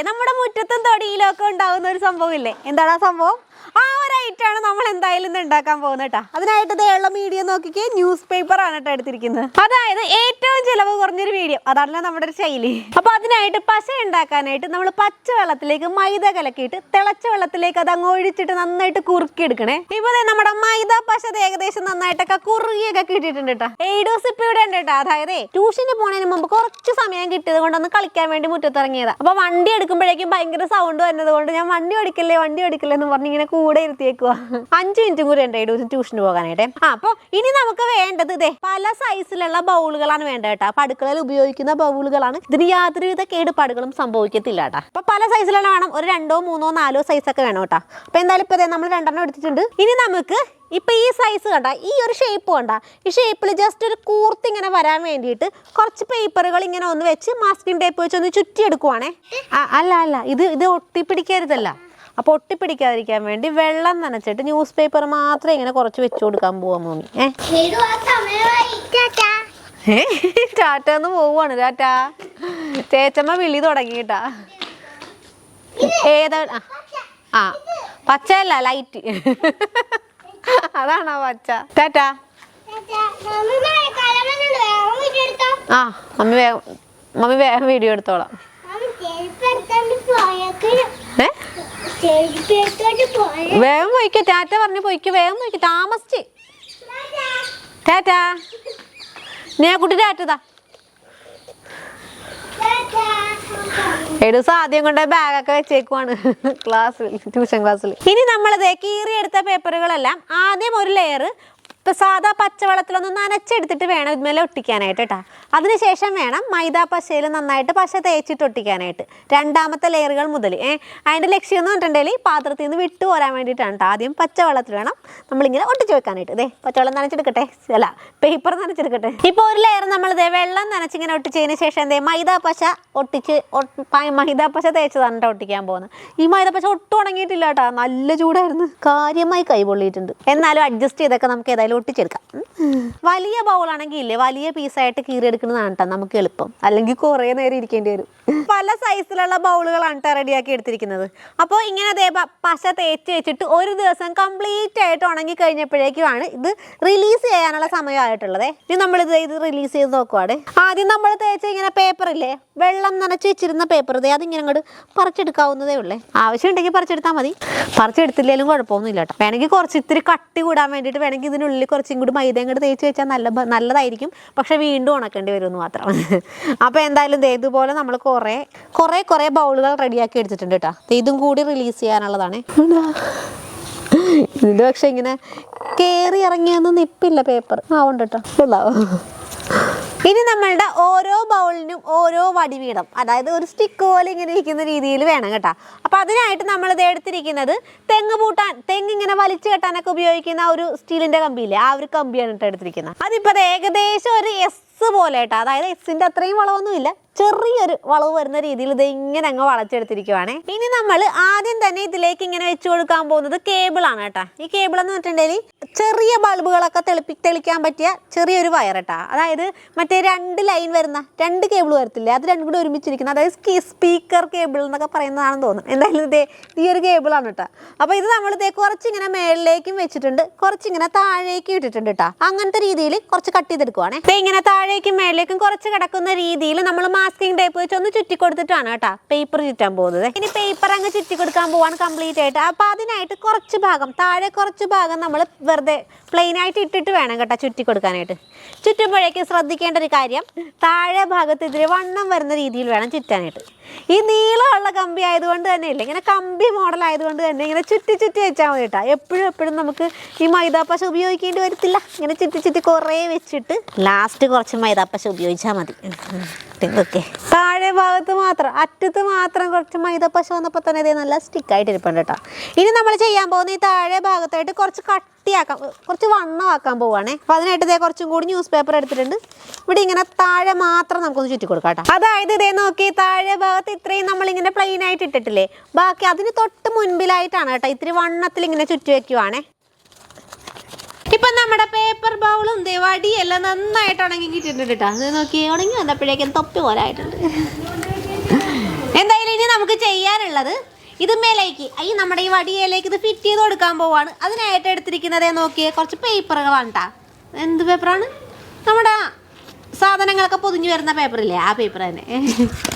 നമ്മുടെ മുറ്റത്തും തൊടിയിലൊക്കെ ഉണ്ടാകുന്ന ഒരു സംഭവമില്ലേ? എന്താണ് ആ സംഭവം? ആ ഒരു ഐറ്റാണ് നമ്മൾ എന്തായാലും ഇന്ന് ഉണ്ടാക്കാൻ പോകുന്നത് കേട്ടോ. അതിനായിട്ട് ഇതേയുള്ള മീഡിയം നോക്കിക്കേ, ന്യൂസ് പേപ്പർ ആണ് കേട്ടോ എടുത്തിരിക്കുന്നത്. അതായത് ഏറ്റവും ചിലവ് കുറഞ്ഞൊരു മീഡിയം, അതാണല്ലോ നമ്മുടെ ഒരു ശൈലി. അപ്പൊ അതിനായിട്ട് പശ ഉണ്ടാക്കാനായിട്ട് നമ്മൾ പച്ച വെള്ളത്തിലേക്ക് മൈദ കലക്കിയിട്ട് തിളച്ച വെള്ളത്തിലേക്ക് അത് അങ്ങ് ഒഴിച്ചിട്ട് നന്നായിട്ട് കുറുക്കി എടുക്കണേ. ഇപ്പൊ നമ്മുടെ മൈദ പശ ഏകദേശം നന്നായിട്ടൊക്കെ കുറുകിയൊക്കെ കിട്ടിയിട്ടുണ്ട് കേട്ടോ. എയ്ഡോസ് ഇപ്പൊ ഇവിടെ ഉണ്ട് കേട്ടോ. അതായത് ട്യൂഷന് പോണതിന് മുമ്പ് കുറച്ച് സമയം കിട്ടിയത് കൊണ്ടൊന്ന് കളിക്കാൻ വേണ്ടി മുറ്റത്തിറങ്ങിയതാ. അപ്പൊ വണ്ടി എടുക്കുമ്പോഴേക്കും ഭയങ്കര സൗണ്ട് വരുന്നത് കൊണ്ട് ഞാൻ വണ്ടി ഓടിക്കല്ലേ എന്ന് പറഞ്ഞ് ഇങ്ങനെ കൂടെ ഇരുത്തിയേക്കുക. 5 മിനിറ്റും കൂടി ഉണ്ട് എയ്ഡോസ് ട്യൂഷന് പോകാനായിട്ട്. അപ്പൊ ഇനി നമുക്ക് വേണ്ടത് ഇതേ പല സൈസിലുള്ള ബൗളുകളാണ് വേണ്ടത് കേട്ടോ. അപ്പൊ അടുക്കളയിൽ ഉപയോഗിക്കുന്ന ബൗളുകളാണ്. ഇതിന് യാതൊരുവിധ കേടുപാടുകളും സംഭവിക്കത്തില്ല കേട്ടോ. അപ്പൊ പല സൈസിലുള്ള വേണം, ഒരു 2, 3, 4 സൈസൊക്കെ വേണം കേട്ടോ. അപ്പൊ എന്തായാലും ഇപ്പൊ നമ്മൾ 2 എടുത്തിട്ടുണ്ട്. ഇനി നമുക്ക് ഇപ്പൊ ഈ സൈസ് കണ്ട, ഈ ഒരു ഷേപ്പ് കണ്ട, ഈ ഷേപ്പിൽ ജസ്റ്റ് ഒരു കൂർത്ത് ഇങ്ങനെ വരാൻ വേണ്ടിയിട്ട് കുറച്ച് പേപ്പറുകൾ ഇങ്ങനെ ഒന്ന് വെച്ച് മാസ്കിംഗ് ടേപ്പ് വെച്ച് ഒന്ന് ചുറ്റിയെടുക്കുവാണേ. അല്ല ഇത് ഒട്ടിപ്പിടിക്കരുതല്ല. അപ്പോൾ ഒട്ടിപ്പിടിക്കാതിരിക്കാൻ വേണ്ടി വെള്ളം നനച്ചിട്ട് ന്യൂസ് പേപ്പർ മാത്രമേ ഇങ്ങനെ കുറച്ച് വെച്ചു കൊടുക്കാൻ പോവാ മോമി. ടാറ്റ ഒന്ന് പോവാണ്. ടാറ്റാ ചേച്ചമ്മ വിളി തുടങ്ങിട്ടാ. ഏതാ? ആ പച്ചയല്ല, ലൈറ്റ്. അതാണോ പച്ച? ടാറ്റാ. ആ മമ്മി വേഗം വീഡിയോ എടുത്തോളാം. വേഗം പോയിക്കോ, ടാറ്റ പറഞ്ഞു പോയിക്കോ, വേഗം പോയിക്കോ, താമസിച്ച്. ടാറ്റാ. ഞാൻ കുട്ടി ടാറ്റതാ. എഴുസ് ആദ്യം കൊണ്ട് ബാഗൊക്കെ വെച്ചേക്കുവാണ് ക്ലാസ്സിൽ, ട്യൂഷൻ ക്ലാസ്സിൽ. ഇനി നമ്മളിത് കീറിയെടുത്ത പേപ്പറുകളെല്ലാം ആദ്യം ഒരു ലെയർ ഇപ്പം സാധാ പച്ചവെള്ളത്തിലൊന്ന് നനച്ചെടുത്തിട്ട് വേണം ഇതുമേലെ ഒട്ടിക്കാനായിട്ട് കേട്ടോ. അതിനുശേഷം വേണം മൈദാ പശയിൽ നന്നായിട്ട് പശ തേച്ചിട്ട് ഒട്ടിക്കാനായിട്ട്, രണ്ടാമത്തെ ലെയറുകൾ മുതൽ. അതിൻ്റെ ലക്ഷ്യം എന്ന് പറഞ്ഞിട്ടുണ്ടെങ്കിൽ പാത്രത്തിൽ നിന്ന് വിട്ടു പോരാൻ വേണ്ടിയിട്ടാണ് കേട്ടോ. ആദ്യം പച്ചവെള്ളത്തിൽ വേണം നമ്മളിങ്ങനെ ഒട്ടിച്ച് വെക്കാനായിട്ട്. ഇതേ പച്ചവെള്ളം നനച്ചെടുക്കട്ടെ, അല്ല പേപ്പർ നനച്ചെടുക്കട്ടെ. ഇപ്പോൾ ഒരു ലെയർ നമ്മളിതേ വെള്ളം നനച്ചിങ്ങനെ ഒട്ടിച്ചതിന് ശേഷം എന്തേ മൈദാ പശ ഒട്ടിച്ച് മൈദാ പശ തേച്ചതാണ് കേട്ടോ ഒട്ടിക്കാൻ പോകുന്നത്. ഈ മൈദാ പശ ഒട്ടും ഉണങ്ങിയിട്ടില്ല കേട്ടോ, നല്ല ചൂടായിരുന്നു, കാര്യമായി കൈ പൊള്ളിയിട്ടുണ്ട്. എന്നാലും അഡ്ജസ്റ്റ് ചെയ്തൊക്കെ നമുക്ക് ഏതായാലും ഒട്ടിച്ചെടുക്കാം. വലിയ ബൗളാണെങ്കിൽ ഇല്ലേ, വലിയ പീസായിട്ട് കീറിയെടുക്കുന്നതാണ് കേട്ടോ നമുക്ക് എളുപ്പം, അല്ലെങ്കിൽ കുറേ നേരം ഇരിക്കേണ്ടി വരും. പല സൈസിലുള്ള ബൗളുകളാണ് കേട്ടോ റെഡിയാക്കി എടുത്തിരിക്കുന്നത്. അപ്പോൾ ഇങ്ങനെ അതേ പശ തേച്ച് വെച്ചിട്ട് ഒരു ദിവസം കംപ്ലീറ്റ് ആയിട്ട് ഉണങ്ങി കഴിഞ്ഞപ്പോഴേക്കുമാണ് ഇത് റിലീസ് ചെയ്യാനുള്ള സമയമായിട്ടുള്ളത്. ഇനി നമ്മളിത് റിലീസ് ചെയ്ത് നോക്കുവാണ്. ആദ്യം നമ്മൾ തേച്ച ഇങ്ങനെ പേപ്പറില്ലേ, വെള്ളം നനച്ച് വെച്ചിരുന്ന പേപ്പർ, ഇതേ അതിങ്ങനെ അങ്ങോട്ട് പറിച്ചെടുക്കാവുന്നതേ ഉള്ളേ. ആവശ്യമുണ്ടെങ്കിൽ പറിച്ചെടുത്താൽ മതി, പറിച്ചെടുത്തില്ലെങ്കിലും കുഴപ്പമൊന്നുമില്ല കേട്ടോ. വേണമെങ്കിൽ കുറച്ച് ഇത്തിരി കട്ടി കൂടാൻ വേണ്ടിയിട്ട് വേണമെങ്കിൽ ഇതിനുള്ളിൽ കുറച്ചും കൂടി മൈദ അങ്ങോട്ട് തേച്ച് വെച്ചാൽ നല്ലതായിരിക്കും. പക്ഷെ വീണ്ടും ഉണക്കേണ്ടി വരുമെന്ന് മാത്രം. അപ്പോൾ എന്തായാലും ഇതുപോലെ നമ്മൾ കുറേ ബൗളുകൾ റെഡിയാക്കി എടുത്തിട്ടുണ്ട് കേട്ടോ. ഇതും കൂടി റിലീസ് ചെയ്യാനുള്ളതാണ്. ഇതിൻ്റെ പക്ഷെ ഇങ്ങനെ കയറി ഇറങ്ങിയൊന്നും നിപ്പില്ല പേപ്പർ. ഉണ്ട് കേട്ടോ. ഇനി നമ്മളുടെ ഓരോ ബൗളിനും ഓരോ വടി വീതം, അതായത് ഒരു സ്റ്റിക്ക് പോലെ ഇങ്ങനെ ഇരിക്കുന്ന രീതിയിൽ വേണം കേട്ടോ. അപ്പോൾ അതിനായിട്ട് നമ്മളിത് എടുത്തിരിക്കുന്നത് തെങ്ങ് ഇങ്ങനെ വലിച്ചു കെട്ടാനൊക്കെ ഉപയോഗിക്കുന്ന ഒരു സ്റ്റീലിൻ്റെ കമ്പിയില്ലേ, ആ ഒരു കമ്പിയാണ് കേട്ടോ എടുത്തിരിക്കുന്നത്. അതിപ്പോൾ ഏകദേശം ഒരു S പോലെ കേട്ടോ. അതായത് എസിൻ്റെ അത്രയും വളവൊന്നുമില്ല, ചെറിയൊരു വളവ് വരുന്ന രീതിയിൽ ഇത് ഇങ്ങനെ അങ്ങ് വളച്ചെടുത്തിരിക്കുവാണേ. ഇനി നമ്മൾ ആദ്യം തന്നെ ഇതിലേക്ക് ഇങ്ങനെ വെച്ച് കൊടുക്കാൻ പോകുന്നത് കേബിളാണ് കേട്ടോ. ഈ കേബിൾ എന്ന് പറഞ്ഞിട്ടുണ്ടെങ്കിൽ ചെറിയ ബൾബുകളൊക്കെ തെളിക്കാൻ പറ്റിയ ചെറിയൊരു വയർ കേട്ടോ. അതായത് മറ്റേ 2 ലൈൻ വരുന്ന 2 കേബിൾ വരത്തില്ലേ, അത് രണ്ടും കൂടി ഒരുമിച്ചിരിക്കുന്നത്, അതായത് സ്പീക്കർ കേബിൾ എന്നൊക്കെ പറയുന്നതാണെന്ന് തോന്നുന്നു. എന്തായാലും ഈ ഒരു കേബിളാണ് കേട്ടോ. അപ്പോൾ ഇത് നമ്മളിതേ കുറച്ചിങ്ങനെ മേളിലേക്കും വെച്ചിട്ടുണ്ട്, കുറച്ചിങ്ങനെ താഴേക്കും ഇട്ടിട്ടുണ്ട് കേട്ടോ. അങ്ങനത്തെ രീതിയിൽ കുറച്ച് കട്ട് ചെയ്തെടുക്കുവാണേ. ഇങ്ങനെ താഴേക്കും മേളിലേക്കും കുറച്ച് കിടക്കുന്ന രീതിയിൽ നമ്മൾ മാസ്കിംഗ് ടേപ്പ് വെച്ച് ഒന്ന് ചുറ്റി കൊടുത്തിട്ടാണ് കേട്ടോ പേപ്പർ ചുറ്റാൻ പോകുന്നത്. ഇനി പേപ്പർ അങ്ങ് ചുറ്റി കൊടുക്കാൻ പോവാണ് കംപ്ലീറ്റ് ആയിട്ട്. അപ്പോൾ അതിനായിട്ട് കുറച്ച് ഭാഗം, താഴെ കുറച്ച് ഭാഗം നമ്മൾ വെറുതെ പ്ലെയിൻ ആയിട്ട് ഇട്ടിട്ട് വേണം കേട്ടോ ചുറ്റി കൊടുക്കാനായിട്ട്. ചുറ്റുമ്പോഴേക്ക് ശ്രദ്ധിക്കേണ്ട ഒരു കാര്യം, താഴെ ഭാഗത്ത് ഇതിൽ വണ്ണം വരുന്ന രീതിയിൽ വേണം ചുറ്റാനായിട്ട്. ഈ നീളമുള്ള കമ്പി ആയതുകൊണ്ട് തന്നെ ഇല്ല, ഇങ്ങനെ കമ്പി മോഡൽ ആയതുകൊണ്ട് തന്നെ ഇങ്ങനെ ചുറ്റി വെച്ചാൽ മതി കേട്ടോ. എപ്പോഴും നമുക്ക് ഈ മൈദാപ്പശ ഉപയോഗിക്കേണ്ടി വരത്തില്ല. ഇങ്ങനെ ചുറ്റി കുറേ വെച്ചിട്ട് ലാസ്റ്റ് കുറച്ച് മൈദാപ്പശ ഉപയോഗിച്ചാൽ മതി. ഓക്കെ, താഴെ ഭാഗത്ത് മാത്രം, അറ്റത്ത് മാത്രം കുറച്ച് മൈദാപ്പശ വന്നപ്പോൾ തന്നെ ഇതേ നല്ല സ്റ്റിക്കായിട്ട് ഇരിപ്പുണ്ട് കേട്ടോ. ഇനി നമ്മൾ ചെയ്യാൻ പോകുന്ന ഈ താഴെ ഭാഗത്തായിട്ട് കുറച്ച് കട്ടിയാക്കാം, കുറച്ച് വണ്ണമാക്കാൻ പോവുകയാണേ. അപ്പോൾ അതിനായിട്ട് ഇതേ കുറച്ചും കൂടി ന്യൂസ് പേപ്പർ എടുത്തിട്ടുണ്ട്. ഇവിടെ ഇങ്ങനെ താഴെ മാത്രം നമുക്കൊന്ന് ചുറ്റി കൊടുക്കാം കേട്ടോ. അതായത് ഇതേ നോക്കി, താഴെ ഭാഗത്ത് ഇത്രയും നമ്മളിങ്ങനെ പ്ലെയിൻ ആയിട്ട് ഇട്ടിട്ടില്ലേ, ബാക്കി അതിന് തൊട്ട് മുൻപിലായിട്ടാണ് കേട്ടോ ഇത്തിരി വണ്ണത്തിൽ ഇങ്ങനെ ചുറ്റി വെക്കുവാണേ. ഇപ്പം നമ്മുടെ പേപ്പർ ബൗളും വടിയെല്ലാം നന്നായിട്ട് ഉണങ്ങി കിട്ടിയിട്ടുണ്ട് കേട്ടോ. അത് നോക്കി ഉണങ്ങി വന്നപ്പോഴേക്കും തൊപ്പി പോലെ ആയിട്ടുണ്ട്. എന്തായാലും ഇനി നമുക്ക് ചെയ്യാം ചെയ്യാനുള്ളത് ഇത് മേലേക്ക് ഈ നമ്മുടെ ഈ വടിയിലേക്ക് ഇത് ഫിറ്റ് ചെയ്ത് കൊടുക്കാൻ പോവാണ്. അതിനായിട്ട് എടുത്തിരിക്കുന്നത് നോക്കിയേ കുറച്ച് പേപ്പറുകളാണ് കേട്ടോ. എന്ത് പേപ്പറാണ്? നമ്മുടെ സാധനങ്ങളൊക്കെ പൊതിഞ്ഞു വരുന്ന പേപ്പറില്ലേ, ആ പേപ്പർ തന്നെ.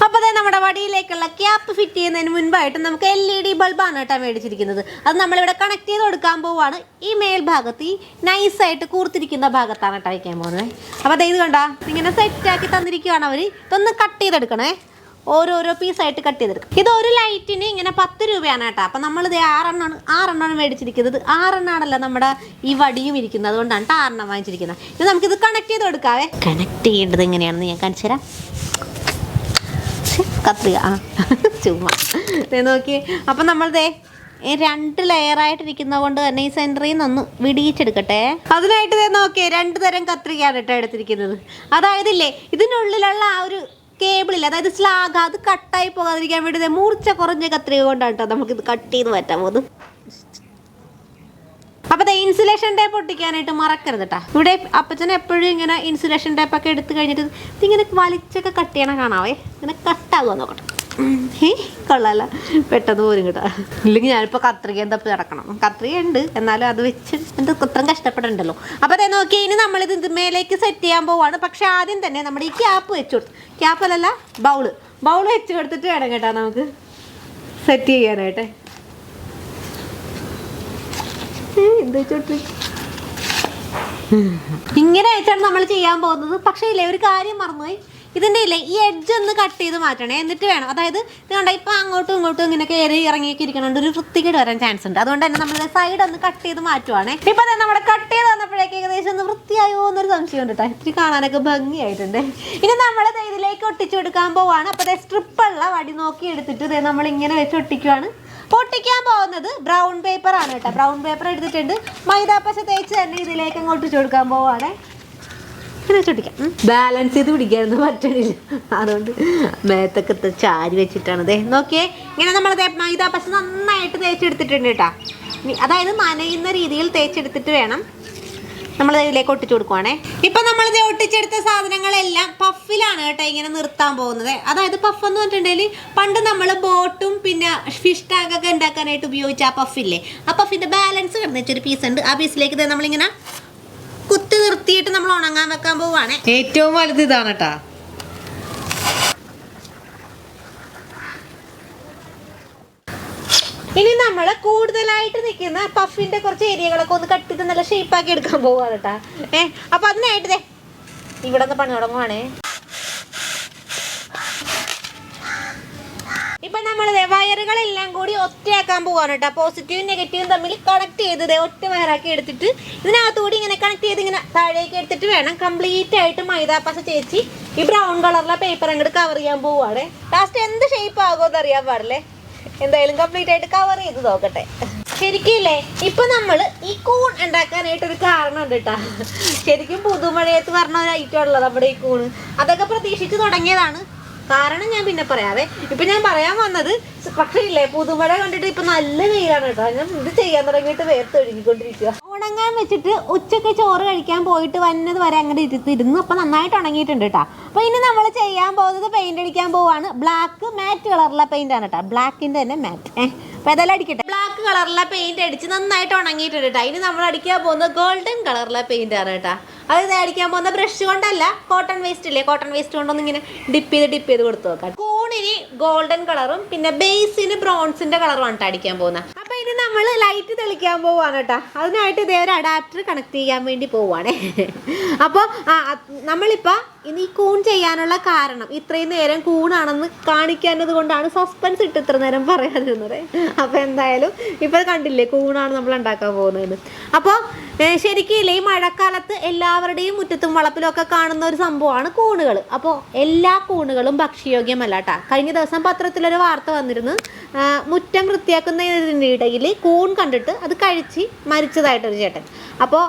അപ്പോൾ നമ്മുടെ വടിയിലേക്കുള്ള ക്യാപ്പ് ഫിറ്റ് ചെയ്യുന്നതിന് മുൻപായിട്ട് നമുക്ക് LED ബൾബാണ് കേട്ടോ മേടിച്ചിരിക്കുന്നത്. അത് നമ്മളിവിടെ കണക്ട് ചെയ്ത് കൊടുക്കാൻ പോവാണ്. ഈ മേൽഭാഗത്ത് ഈ നൈസായിട്ട് കൂർത്തിരിക്കുന്ന ഭാഗത്താണ് കേട്ടോ വയ്ക്കാൻ പോകുന്നത്. അപ്പോൾ ഇത് കണ്ടോ ഇങ്ങനെ സെറ്റാക്കി തന്നിരിക്കുകയാണ് അവർ. ഇതൊന്ന് കട്ട് ചെയ്തെടുക്കണേ, ഓരോരോ പീസായിട്ട് കട്ട് ചെയ്തെടുക്കും. ഇത് ഒരു ലൈറ്റിന് ഇങ്ങനെ 10 രൂപയാണ് കേട്ടോ. അപ്പം നമ്മളിത് 6 മേടിച്ചിരിക്കുന്നത്. 6 നമ്മുടെ ഈ വടിയും ഇരിക്കുന്നത്, അതുകൊണ്ടാണ് 6 വാങ്ങിച്ചിരിക്കുന്നത്. ഇത് നമുക്കിത് കണക്ട് ചെയ്ത് കൊടുക്കാവേ. കണക്ട് ചെയ്യേണ്ടത് എങ്ങനെയാണെന്ന് ഞാൻ കാണിച്ചു തരാം. കത്രിക ചുമ്മാ നോക്കി. അപ്പം നമ്മളിതേ 2 ലെയറായിട്ടിരിക്കുന്നത് കൊണ്ട് തന്നെ ഈ സെൻറ്ററിൽ നിന്നൊന്ന് വിടിയിച്ചെടുക്കട്ടെ. അതിനായിട്ട് നോക്കിയേ 2 തരം കത്രികയാണ് കേട്ടോ എടുത്തിരിക്കുന്നത്. അതായത് ഇല്ലേ ഇതിനുള്ളിലുള്ള ആ ഒരു കേബിളില്ല, അതായത് സ്ലാഗ്, അത് കട്ടായി പോകാതിരിക്കാൻ വേണ്ടി മൂർച്ച കുറഞ്ഞ കത്രിക കൊണ്ടാണ് കേട്ടോ നമുക്കിത് കട്ട് ചെയ്ത് മാറ്റാൻ പോകുന്നത്. അപ്പോൾ ഇൻസുലേഷൻ ടേപ്പ് ഒട്ടിക്കാനായിട്ട് മറക്കരുത് കേട്ടോ. ഇവിടെ അപ്പച്ചൻ എപ്പോഴും ഇങ്ങനെ ഇൻസുലേഷൻ ടേപ്പൊക്കെ എടുത്ത് കഴിഞ്ഞിട്ട് ഇതിങ്ങനെ വലിച്ചൊക്കെ കട്ട് ചെയ്യണ കാണാവേ. ഇങ്ങനെ കട്ടാകുക നോക്കട്ടെ. കൊള്ളാല്ല, പെട്ടെന്ന് പോരും കേട്ടോ. ഇല്ലെങ്കിൽ ഞാനിപ്പോൾ കത്രിക തപ്പി നടക്കണം. കത്രിക ഉണ്ട്, എന്നാലും അത് വെച്ച് എൻ്റെ അത്രയും കഷ്ടപ്പെടണ്ടല്ലോ. അപ്പോൾ നോക്കി ഇനി നമ്മളിത് മേലേക്ക് സെറ്റ് ചെയ്യാൻ പോവാണ്. പക്ഷെ ആദ്യം തന്നെ നമ്മുടെ ഈ ക്യാപ്പ് വെച്ച് കൊടുത്തു, ക്യാപ്പല്ല ബൗൾ വെച്ച് കൊടുത്തിട്ട് വേണം കേട്ടോ നമുക്ക് സെറ്റ് ചെയ്യാനായിട്ട്. എന്താ വെച്ചോട്ട് ഇങ്ങനെ വെച്ചാണ് നമ്മൾ ചെയ്യാൻ പോകുന്നത്. പക്ഷേ ഇല്ലേ ഒരു കാര്യം മറന്നുപോയി, ഇതിൻ്റെ ഇല്ലേ ഈ എഡ്ജ് ഒന്ന് കട്ട് ചെയ്ത് മാറ്റണേ, എന്നിട്ട് വേണം. അതായത് ഇത് കണ്ട ഇപ്പം അങ്ങോട്ടും ഇങ്ങോട്ടും ഇങ്ങനെ കയറി ഇറങ്ങിയൊക്കെ ഇരിക്കണോണ്ട് ഒരു വൃത്തികേട് വരാൻ ചാൻസ് ഉണ്ട്. അതുകൊണ്ട് തന്നെ നമ്മൾ സൈഡ് ഒന്ന് കട്ട് ചെയ്ത് മാറ്റുവാണേ. ഇപ്പം തന്നെ നമ്മുടെ കട്ട് ചെയ്ത് വന്നപ്പോഴേക്ക് ഏകദേശം ഒന്ന് വൃത്തിയായോ എന്നൊരു സംശയം ഉണ്ട് കേട്ടോ. ഇത്തിരി കാണാനൊക്കെ ഭംഗിയായിട്ടുണ്ട്. ഇനി നമ്മൾ ഇതിലേക്ക് ഒട്ടിച്ചു കൊടുക്കാൻ പോവാണ്. അപ്പോൾ സ്ട്രിപ്പുള്ള വടി നോക്കി എടുത്തിട്ട് നമ്മളിങ്ങനെ വെച്ച് ഒട്ടിക്കുവാണ്. പൊട്ടിക്കാൻ പോകുന്നത് ബ്രൗൺ പേപ്പർ ആണ് കേട്ടോ. ബ്രൗൺ പേപ്പർ എടുത്തിട്ടുണ്ട്. മൈദാപ്പശ തേച്ച് തന്നെ ഇതിലേക്ക് അങ്ങോട്ട് ഇട്ട് കൊടുക്കാൻ പോവാണ്. ഇങ്ങനെ ചൊട്ടിക്കാം. ബാലൻസ് ചെയ്ത് പിടിക്കാനൊന്നും പറ്റണില്ല, അതുകൊണ്ട് മേത്തൊക്കെ ചാരി വെച്ചിട്ടാണ്. നോക്കിയേ ഇങ്ങനെ നമ്മൾ മൈദാപ്പശ നന്നായിട്ട് തേച്ചെടുത്തിട്ടുണ്ട് കേട്ടോ. അതായത് നനയുന്ന രീതിയിൽ തേച്ചെടുത്തിട്ട് വേണം നമ്മൾ ഇതിലേക്ക് ഒട്ടിച്ചു കൊടുക്കുവാണേ. ഇപ്പം നമ്മളിത് ഒട്ടിച്ചെടുത്ത സാധനങ്ങളെല്ലാം പഫിലാണ് കേട്ടോ ഇങ്ങനെ നിർത്താൻ പോകുന്നത്. അതായത് പഫ് എന്ന് പറഞ്ഞിട്ടുണ്ടെങ്കിൽ പണ്ട് നമ്മൾ ബോട്ടും പിന്നെ ഫിഷ് ടാങ്കൊക്കെ ഉണ്ടാക്കാനായിട്ട് ഉപയോഗിച്ച ആ പഫില്ലേ, ആ പഫിൻ്റെ ബാലൻസ് കിടന്നിട്ടൊരു പീസ് ഉണ്ട്. ആ പീസിലേക്ക് നമ്മളിങ്ങനെ കുത്തി നിർത്തിയിട്ട് നമ്മൾ ഉണങ്ങാൻ വെക്കാൻ പോവാണ്. ഏറ്റവും വലുത് ഇതാണ് കേട്ടോ. ഇനി നമ്മൾ കൂടുതലായിട്ട് നിൽക്കുന്ന പഫിന്റെ കുറച്ച് ഏരിയകളൊക്കെ ഒന്ന് കട്ട് ചെയ്ത് നല്ല ഷേപ്പാക്കി എടുക്കാൻ പോവാണ് കേട്ടോ. അപ്പൊ അതിനായിട്ട് ഇവിടെ നിന്ന് പണി തുടങ്ങുവാണേ. ഇപ്പൊ നമ്മൾ വയറുകളെല്ലാം കൂടി ഒറ്റയാക്കാൻ പോവാണ് കേട്ടോ. പോസിറ്റീവും നെഗറ്റീവും തമ്മിൽ കണക്ട് ചെയ്ത് ഒറ്റ വയറാക്കി എടുത്തിട്ട് ഇതിനകത്തുകൂടി ഇങ്ങനെ കണക്ട് ചെയ്ത് ഇങ്ങനെ താഴേക്ക് എടുത്തിട്ട് വേണം കംപ്ലീറ്റ് ആയിട്ട് മൈദാപ്പശ ചേച്ചി ഈ ബ്രൗൺ കളറിലെ പേപ്പർ അങ്ങോട്ട് കവർ ചെയ്യാൻ പോവാണ്. ലാസ്റ്റ് എന്ത് ഷേപ്പ് ആകുമെന്ന് അറിയാൻ പാടില്ലേ. എന്തായാലും കംപ്ലീറ്റ് ആയിട്ട് കവർ ചെയ്ത് നോക്കട്ടെ. ശരിക്കില്ലേ ഇപ്പൊ നമ്മള് ഈ കൂൺ ഉണ്ടാക്കാനായിട്ടൊരു കാരണം ഉണ്ട് കേട്ടാ. ശരിക്കും പുതുമഴയത്ത് പറഞ്ഞ ഒരു ഐറ്റം ഉള്ളത് നമ്മുടെ ഈ കൂണ്. അതൊക്കെ പ്രതീക്ഷിച്ച് തുടങ്ങിയതാണ്. കാരണം ഞാൻ പിന്നെ പറയാവേ. ഇപ്പൊ ഞാൻ പറയാൻ വന്നത് പക്ഷേ ഇല്ലേ പുതുമഴ കണ്ടിട്ട് ഇപ്പൊ നല്ല വെയിലാണ് കേട്ടോ. ഞാൻ ഇത് ചെയ്യാൻ തുടങ്ങിയിട്ട് വേർത്ത് ഒഴുകിക്കൊണ്ടിരിക്കുക. ഉണങ്ങാൻ വെച്ചിട്ട് ഉച്ചക്ക് ചോറ് കഴിക്കാൻ പോയിട്ട് വന്നത് വരെ അങ്ങനെ ഇരുന്ന് അപ്പൊ നന്നായിട്ട് ഉണങ്ങിയിട്ടുണ്ട് കേട്ടോ. അപ്പൊ ഇനി നമ്മൾ ചെയ്യാൻ പോകുന്നത് പെയിന്റ് അടിക്കാൻ പോവാണ്. ബ്ലാക്ക് മാറ്റ് കളറുള്ള പെയിന്റ് ആണ് കേട്ടോ. ബ്ലാക്കിന്റെ തന്നെ മാറ്റ്. അപ്പൊ ഏതായാലും അടിക്കട്ടെ. ബ്ലാക്ക് കളറുള്ള പെയിന്റ് അടിച്ച് നന്നായിട്ട് ഉണങ്ങിയിട്ടുണ്ട് കേട്ടോ. ഇനി നമ്മൾ അടിക്കാൻ പോകുന്നത് ഗോൾഡൻ കളറുള്ള പെയിന്റ് ആണ് കേട്ടോ. അത് അടിക്കാൻ പോകുന്ന ബ്രഷ് കൊണ്ടല്ല, കോട്ടൺ വേസ്റ്റ് ഇല്ലേ, കോട്ടൺ വേസ്റ്റ് കൊണ്ടൊന്നും ഇങ്ങനെ ഡിപ്പ് ചെയ്ത് കൊടുത്തു നോക്കാം. കൂണിന് ഗോൾഡൻ കളറും പിന്നെ ബേസിന് ബ്രോൺസിന്റെ കളറുമാണ് കേട്ടോ അടിക്കാൻ പോകുന്നത്. അപ്പൊ ഇനി നമ്മൾ ലൈറ്റ് തെളിക്കാൻ പോവാണ് കേട്ടോ. അതിനായിട്ട് ഇതേ ഒരു അഡാപ്റ്റർ കണക്ട് ചെയ്യാൻ വേണ്ടി പോവാണേ. അപ്പോൾ നമ്മളിപ്പോൾ ഇനി കൂൺ ചെയ്യാനുള്ള കാരണം ഇത്രയും നേരം കൂണാണെന്ന് കാണിക്കാനത് കൊണ്ടാണ് സസ്പെൻസ് ഇട്ട് ഇത്ര നേരം പറയാതിരുന്നത്. അപ്പോൾ എന്തായാലും ഇപ്പോൾ കണ്ടില്ലേ കൂണാണ് നമ്മൾ ഉണ്ടാക്കാൻ പോകുന്നത്. അപ്പോൾ ശരിക്കും ഈ മഴക്കാലത്ത് എല്ലാവരുടെയും മുറ്റത്തും വളപ്പിലും ഒക്കെ കാണുന്ന ഒരു സംഭവമാണ് കൂണുകൾ. അപ്പോൾ എല്ലാ കൂണുകളും ഭക്ഷ്യയോഗ്യമല്ല കേട്ടോ. കഴിഞ്ഞ ദിവസം പത്രത്തിലൊരു വാർത്ത വന്നിരുന്നു. മുറ്റം വൃത്തിയാക്കുന്നതിനിടയിൽ കൂൺ കണ്ടിട്ട് അത് കഴിച്ച് മരിച്ചതായിട്ടൊരു ചേട്ടൻ. അപ്പോൾ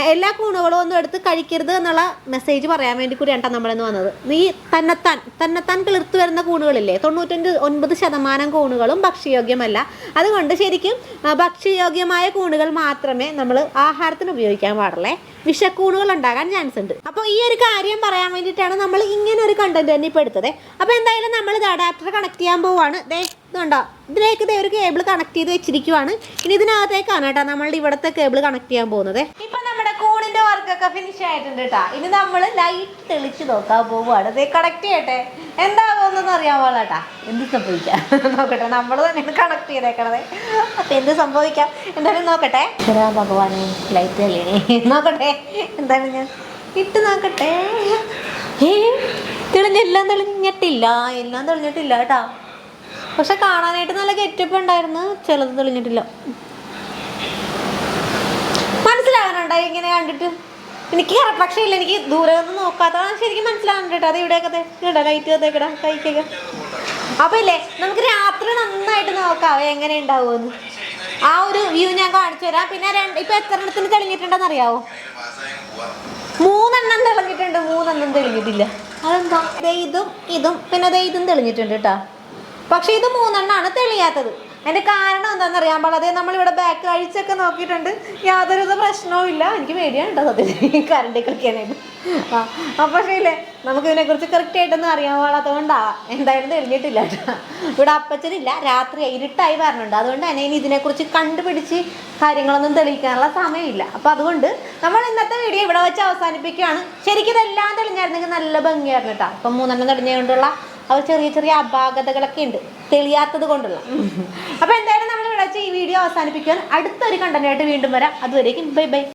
എല്ലാ കൂണുകളും ഒന്നും എടുത്ത് കഴിക്കരുത് എന്നുള്ള മെസ്സേജ് പറയാൻ വേണ്ടി കൂടിയാണ് നമ്മളിന്ന് വന്നത്. ഈ തന്നെത്താൻ കിളിർത്ത് വരുന്ന കൂണുകളില്ലേ, 99% കൂണുകളും ഭക്ഷ്യയോഗ്യമല്ല. അതുകൊണ്ട് ശരിക്കും ഭക്ഷ്യയോഗ്യമായ കൂണുകൾ മാത്രമേ നമ്മൾ ആഹാരത്തിന് ഉപയോഗിക്കാൻ പാടുള്ളേ. വിഷക്കൂണുകൾ ഉണ്ടാകാൻ ചാൻസ് ഉണ്ട്. അപ്പോൾ ഈ ഒരു കാര്യം പറയാൻ വേണ്ടിയിട്ടാണ് നമ്മൾ ഇങ്ങനെ ഒരു കണ്ടന്റ് തന്നെ ഇപ്പോൾ എടുത്തത്. അപ്പോൾ എന്തായാലും നമ്മൾ ഇത് അഡാപ്റ്റർ കണക്ട് ചെയ്യാൻ പോവാണ്. ഇതുണ്ടോ, ഇതിലേക്ക് ഒരു കേബിൾ കണക്ട് ചെയ്ത് വെച്ചിരിക്കുവാണ്. ഇനി ഇതിനകത്തേക്കാണ് കേട്ടോ നമ്മളുടെ ഇവിടുത്തെ കേബിൾ കണക്ട് ചെയ്യാൻ പോകുന്നത്. ഇപ്പം നമ്മുടെ കൂണിൻ്റെ വർക്കൊക്കെ ഫിനിഷ് ആയിട്ടുണ്ട് കേട്ടോ. ഇനി നമ്മൾ ലൈറ്റ് തെളിച്ച് നോക്കാൻ പോവുകയാണ്. ഇത് കണക്ട് ചെയ്യട്ടെ, എന്താകുമെന്നൊന്നും അറിയാൻ പാടില്ല കേട്ടാ. എന്ത് സംഭവിക്കാം നോക്കട്ടെ, നമ്മൾ തന്നെയാണ് കണക്ട് ചെയ്തേക്കണത്. അപ്പം എന്ത് സംഭവിക്കാം എന്തായാലും നോക്കട്ടെ. ഭഗവാനെ ലൈറ്റ് തെളിയണേ, നോക്കട്ടെ എന്തായാലും ഞാൻ ഇട്ട് നോക്കട്ടെ. എല്ലാം തെളിഞ്ഞിട്ടില്ല കേട്ടാ. പക്ഷെ കാണാനായിട്ട് നല്ല ഗെറ്റപ്പ് ഉണ്ടായിരുന്നു, ചിലത് തെളിഞ്ഞിട്ടില്ല. മനസ്സിലാകാനുണ്ടോ ഇങ്ങനെ കണ്ടിട്ട്? എനിക്ക് പക്ഷേ ഇല്ല, എനിക്ക് ദൂരെ ഒന്നും നോക്കാത്തതാണ് ശരിക്കും മനസ്സിലാകുന്നുണ്ട് കേട്ടോ. അത് ഇവിടെയൊക്കെ കേട്ടോ ലൈറ്റ് കത്തേക്കടാ കൈക്കൊക്കെ. അപ്പം ഇല്ലേ നമുക്ക് രാത്രി നന്നായിട്ട് നോക്കാം എങ്ങനെ ഉണ്ടാവുമെന്ന്. ആ ഒരു വ്യൂ ഞാൻ കാണിച്ചു തരാം. പിന്നെ ഇപ്പം എത്ര എണ്ണത്തിന് തെളിഞ്ഞിട്ടുണ്ടെന്ന് അറിയാവോ? 3 എണ്ണം തെളിഞ്ഞിട്ടുണ്ട്, 3 എണ്ണം തെളിഞ്ഞിട്ടില്ല. അതെന്താ? ഇതും പിന്നെ ഇതും തെളിഞ്ഞിട്ടുണ്ട് കേട്ടോ. പക്ഷെ ഇത് 3 എണ്ണമാണ് തെളിയാത്തത്. അതിൻ്റെ കാരണം എന്താണെന്ന് അറിയാൻ പാടില്ല. അതേ നമ്മളിവിടെ ബാക്ക് കാഴ്ചയൊക്കെ നോക്കിയിട്ടുണ്ട്, യാതൊരു പ്രശ്നവും ഇല്ല. എനിക്ക് പേടിയാണ് കേട്ടോ സത്യത്തിൽ കറണ്ട് കളിക്കാനായിട്ട്. പക്ഷേ ഇല്ലേ നമുക്ക് ഇതിനെക്കുറിച്ച് കറക്റ്റായിട്ടൊന്നും അറിയാൻ പാടാത്തതുകൊണ്ടാവാം എന്തായാലും തെളിഞ്ഞിട്ടില്ല കേട്ടോ. ഇവിടെ അപ്പച്ചനില്ല, രാത്രി ഇരുട്ടായി പറഞ്ഞിട്ടുണ്ട്. അതുകൊണ്ട് തന്നെ ഇനി ഇതിനെക്കുറിച്ച് കണ്ടുപിടിച്ച് കാര്യങ്ങളൊന്നും തെളിയിക്കാനുള്ള സമയമില്ല. അപ്പോൾ അതുകൊണ്ട് നമ്മൾ ഇന്നത്തെ വീഡിയോ ഇവിടെ വെച്ച് അവസാനിപ്പിക്കുകയാണ്. ശരിക്കും ഇതെല്ലാം തെളിഞ്ഞായിരുന്നെങ്കിൽ നല്ല ഭംഗിയായിരുന്നു കേട്ടോ. അപ്പം 3 എണ്ണം തെളിഞ്ഞുകൊണ്ടുള്ള അവർ ചെറിയ അപാകതകളൊക്കെ ഉണ്ട് തെളിയാത്തത് കൊണ്ടുള്ള. അപ്പോൾ എന്തായാലും നമ്മൾ ഇവിടെ വെച്ച് ഈ വീഡിയോ അവസാനിപ്പിക്കാൻ അടുത്തൊരു കണ്ടന്റായിട്ട് വീണ്ടും വരാം. അതുവരേക്കും ബൈ ബൈ.